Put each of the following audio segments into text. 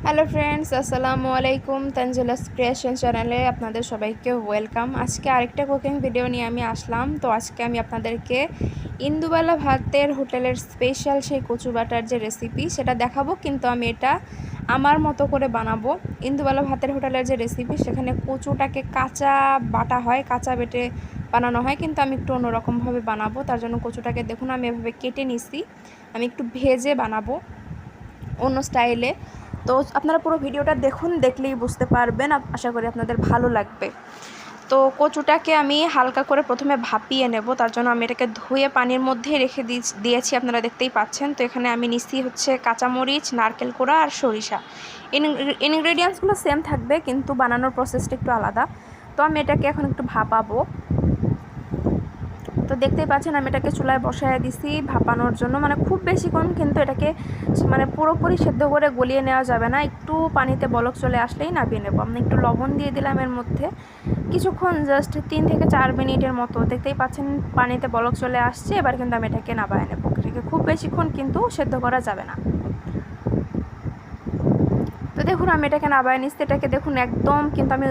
Hello friends, আসসালামু আলাইকুম। তানজিলাস creation চ্যানেলে আপনাদের সবাইকে ওয়েলকাম। আজকে আরেকটা কুকিং ভিডিও নিয়ে আমি আসলাম। তো আজকে আমি আপনাদেরকে ইন্দুবালা ভাতের হোটেলের স্পেশাল সেই কচু বাটার যে রেসিপি সেটা দেখাবো, কিন্তু আমি এটা আমার মতো করে বানাবো। ইন্দুবালা ভাতের হোটেলের যে রেসিপি সেখানে কচুটাকে কাঁচা বাটা হয়, কাঁচা বেটে বানানো হয়, কিন্তু আমি একটু অন্যরকমভাবে বানাবো। তার জন্য কচুটাকে দেখুন আমি এভাবে কেটে নিছি, আমি একটু ভেজে বানাবো অন্য স্টাইলে। তো আপনারা পুরো ভিডিওটা দেখুন, দেখলেই বুঝতে পারবেন। আশা করি আপনাদের ভালো লাগবে। তো কচুটাকে আমি হালকা করে প্রথমে ভাপিয়ে নেব। তার জন্য আমি এটাকে ধুয়ে পানির মধ্যে রেখে দিয়েছি, আপনারা দেখতেই পাচ্ছেন। তো এখানে আমি নিচ্ছি হচ্ছে কাঁচামরিচ, নারকেল কোড়া আর সরিষা। ইনগ্রেডিয়েন্টসগুলো সেম থাকবে, কিন্তু বানানোর প্রসেসটা একটু আলাদা। তো আমি এটাকে এখন একটু ভাপাবো। তো দেখতেই পাচ্ছেন আমি এটাকে চুলায় বসায় দিছি ভাপানোর জন্য, মানে খুব বেশিক্ষণ কিন্তু এটাকে মানে পুরোপুরি সেদ্ধ করে গলিয়ে নেওয়া যাবে না। একটু পানিতে বলক চলে আসলেই নামিয়ে নেব। আমি একটু লবণ দিয়ে দিলাম এর মধ্যে, কিছুক্ষণ জাস্ট 3 থেকে 4 মিনিটের মতো। দেখতেই পাচ্ছেন পানিতে বলক চলে আসছে। এবার কিন্তু আমি এটাকে নামিয়ে নেব। এটাকে খুব বেশিক্ষণ কিন্তু সেদ্ধ করা যাবে না। তো দেখুন আমি এটাকে নামিয়ে নিচ্ছি। এটাকে দেখুন একদম কিন্তু আমি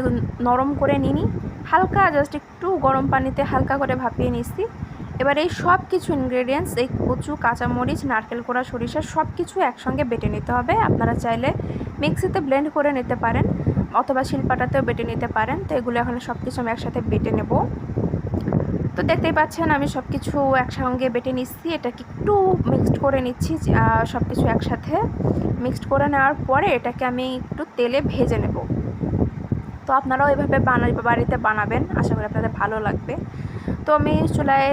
নরম করে নিইনি, হালকা জাস্ট একটু গরম পানিতে হালকা করে ভাপিয়ে নিচ্ছি। এবার এই সব কিছু ইনগ্রেডিয়েন্টস, এই কচু, কাঁচামরিচ, নারকেল কোড়া, সরিষা সব কিছু একসঙ্গে বেটে নিতে হবে। আপনারা চাইলে মিক্সিতে ব্লেন্ড করে নিতে পারেন অথবা শিলপাটাতেও বেটে নিতে পারেন। তো এগুলো এখন সব কিছু আমি একসাথে বেটে নেব। তো দেখতেই পাচ্ছেন আমি সব কিছু একসঙ্গে বেটে নিচ্ছি। এটাকে একটু মিক্সড করে নিচ্ছি, সব কিছু একসাথে মিক্সড করে নেওয়ার পরে এটাকে আমি একটু তেলে ভেজে নেব। তো আপনারাও এভাবে বাড়িতে বানাবেন, আশা করি আপনাদের ভালো লাগবে। তো আমি চুলায়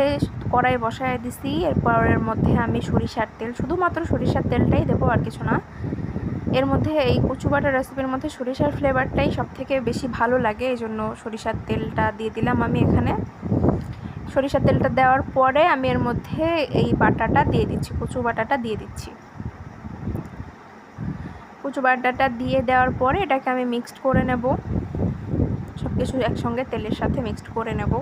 কড়াই বসায় দিছি। এরপর এর মধ্যে আমি সরিষার তেল, শুধুমাত্র সরিষার তেলটাই দেবো, আর কিছু না। এর মধ্যে এই কচু বাটার রেসিপির মধ্যে সরিষার ফ্লেভারটাই সবথেকে বেশি ভালো লাগে, এই জন্য সরিষার তেলটা দিয়ে দিলাম আমি এখানে। সরিষার তেলটা দেওয়ার পরে আমি এর মধ্যে এই বাটাটা দিয়ে দিচ্ছি, কচু বাটাটা দিয়ে দিচ্ছি। কচু বাটাটা দিয়ে দেওয়ার পরে এটাকে আমি মিক্সড করে নেব, সব কিছু একসঙ্গে তেলের সাথে মিক্সড করে নেব।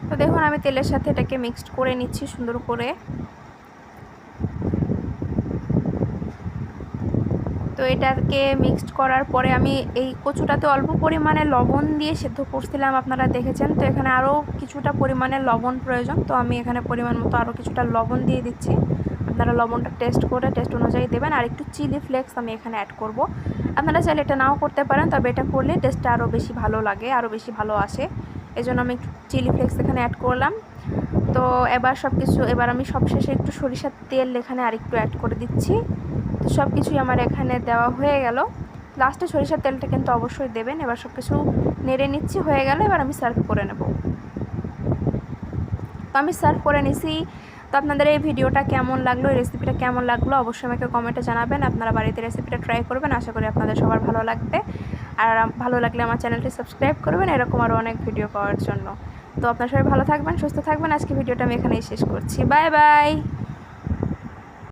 তো দেখুন আমি তেলের সাথে এটাকে মিক্সড করে নিচ্ছি সুন্দর করে। তো এটাকে মিক্সড করার পরে আমি এই কচুটাতে অল্প পরিমাণে লবণ দিয়ে সেদ্ধ করছিলাম, আপনারা দেখেছেন। তো এখানে আরও কিছুটা পরিমাণে লবণ প্রয়োজন, তো আমি এখানে পরিমাণ মতো আরও কিছুটা লবণ দিয়ে দিচ্ছি। আপনারা লবণটা টেস্ট অনুযায়ী দেবেন। আর একটু চিলি ফ্লেক্স আমি এখানে অ্যাড করব। আপনারা চাইলে এটা নাও করতে পারেন, তবে এটা করলে টেস্টটা আরও বেশি ভালো লাগে, আরও বেশি ভালো আসে। এই জন্য আমি একটু চিলি ফ্লেক্স এখানে অ্যাড করলাম। তো এবার আমি সবশেষে একটু সরিষার তেল এখানে আরেকটু অ্যাড করে দিচ্ছি। তো সব কিছুই আমার এখানে দেওয়া হয়ে গেল। লাস্টে সরিষার তেলটা কিন্তু অবশ্যই দেবেন। এবার সব কিছু নেড়ে নিচ্ছি, হয়ে গেল। এবার আমি সার্ভ করে নেব। তো আমি সার্ভ করে নিছি। তো আপনাদের এই ভিডিওটা কেমন লাগলো, এই রেসিপিটা কেমন লাগলো অবশ্যই আমাকে কমেন্টে জানাবেন। আপনারা বাড়িতে রেসিপিটা ট্রাই করবেন, আশা করি আপনাদের সবার ভালো লাগবে। আর ভালো লাগলে আমার চ্যানেলটি সাবস্ক্রাইব করবেন এরকম আরও অনেক ভিডিও পাওয়ার জন্য। তো আপনারা সবাই ভালো থাকবেন, সুস্থ থাকবেন। আজকে ভিডিওটা আমি এখানেই শেষ করছি। Bye bye.